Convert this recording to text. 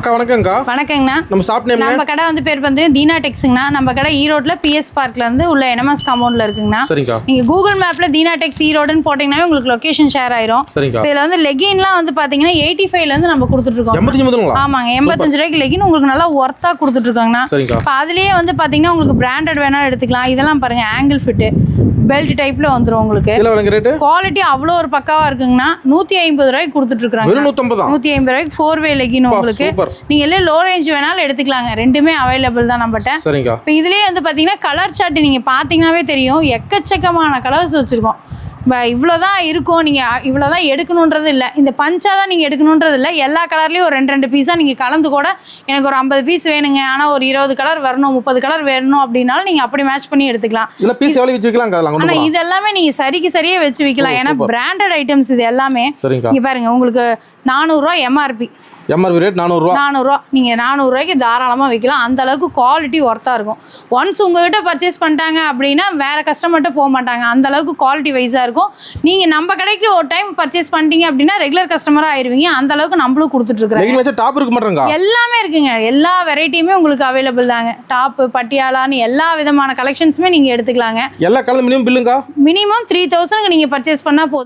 அக்கா வணக்கம்க்கா. வணக்கங்கண்ணா. நம்ம ஷாப் நேம் நம்ம கடை வந்து பேர் வந்து தீனா டெக்ஸுங்கண்ணா. நம்ம கடை ஈரோட்ல பிஎஸ் பார்க்ல இருந்து உள்ள என்எம்எஸ் காம்பவுண்ட்ல இருக்குங்கண்ணா. சரிங்கா. நீங்க கூகுள் மேப்ல தீனா டெக்ஸ் ஈரோடுன்னு போட்டீங்கன்னா உங்களுக்கு லொகேஷன் ஷேர் ஆயிரும். சரிங்கா. இதுல வந்து லெகின்லாம் வந்து பாத்தீங்கன்னா 85ல இருந்து நம்ம கொடுத்துட்டு இருக்கோம். 85 முதல்ங்களா? ஆமாங்க, 85 ரூபாய்க்கு லெகின் உங்களுக்கு நல்லா ஒர்த்தா கொடுத்துட்டு இருக்காங்கண்ணா. சரிங்கா. இப்போ அதுலயே வந்து பாத்தீங்கன்னா உங்களுக்கு பிராண்டட் வேணாலும் எடுத்துக்கலாம். இதெல்லாம் பாருங்க, ஆங்கிள் ஃபிட் பெல்ட் டைப்ல வந்துரும் உங்களுக்கு. இதெல்லாம் விலைங்க ரேட்? குவாலிட்டி அவ்வளோ ஒரு பக்காவா இருக்குங்கண்ணா. 150 ரூபாய்க்கு கொடுத்துட்டு இருக்காங்க. வெறும் 150 ரூபாய்க்கு 4 வே லெகின் உங்களுக்கு. நீங்க எல்லாம் லோ ரேஞ்ச் வேணாலும் எடுத்துக்கலாங்க. ரெண்டுமே அவைலபிள் தான் நம்மகிட்ட. சரிங்கா. இப்போ இதுலயே வந்து பாத்தீங்கன்னா கலர் சார்ட் நீங்க பாத்தீங்கன்னாவே தெரியும், எக்கச்சக்கமான கலர்ஸ் வச்சிருக்கோம். இவ்வளோதான் இருக்கும், நீங்கள் இவ்வளோதான் எடுக்கணுன்றது இல்லை, இந்த பஞ்சாக தான் நீங்கள் எடுக்கணுன்றது இல்லை. எல்லா கலர்லேயும் ஒரு 2 பீஸாக நீங்கள் கலந்து கூட எனக்கு ஒரு 50 பீஸ் வேணுங்க, ஆனால் ஒரு 20 கலர் வரணும், 30 கலர் வேணும் அப்படின்னாலும் நீங்கள் அப்படி மேட்ச் பண்ணி எடுத்துக்கலாம். இல்லை பீஸ் எவ்வளோ வச்சு வைக்கலாம்? ஆனால் இது எல்லாமே நீங்கள் சரியே வச்சு வைக்கலாம். ஏன்னா பிராண்டட் ஐட்டம்ஸ் இது எல்லாமே. இங்கே பாருங்க, உங்களுக்கு 400 ரூபா எம்ஆர்பி ரேட். 400 ரூபா. நீங்கள் 400 ரூபாய்க்கு தாராளமாக விற்கலாம். அந்த அளவுக்கு குவாலிட்டி ஒர்த்தாக இருக்கும். ஒன்ஸ் உங்ககிட்ட பர்ச்சேஸ் பண்ணிட்டாங்க அப்படின்னா வேற கஸ்டமர்கிட்ட போக மாட்டாங்க. அந்த அளவுக்கு குவாலிட்டி வைஸாக இருக்கும். நீங்கள் நம்ம கடைக்கு ஒரு டைம் பர்ச்சேஸ் பண்ணிட்டீங்க அப்படின்னா ரெகுலர் கஸ்டமராக ஆயிருவீங்க. அந்த அளவுக்கு நம்மளும் கொடுத்துட்ருக்குறோம். எல்லாமே இருக்குங்க, எல்லா வெரைட்டியுமே உங்களுக்கு அவைலபிள் தாங்க. டாப்பு, பட்டியாலான்னு எல்லா விதமான கலெக்ஷன்ஸுமே நீங்கள் எடுத்துக்கலாங்க. எல்லா கலர் மினிமம் பில்லுங்க, மினிமம் 3000 நீங்கள் பர்ச்சேஸ் பண்ணால் போதும்.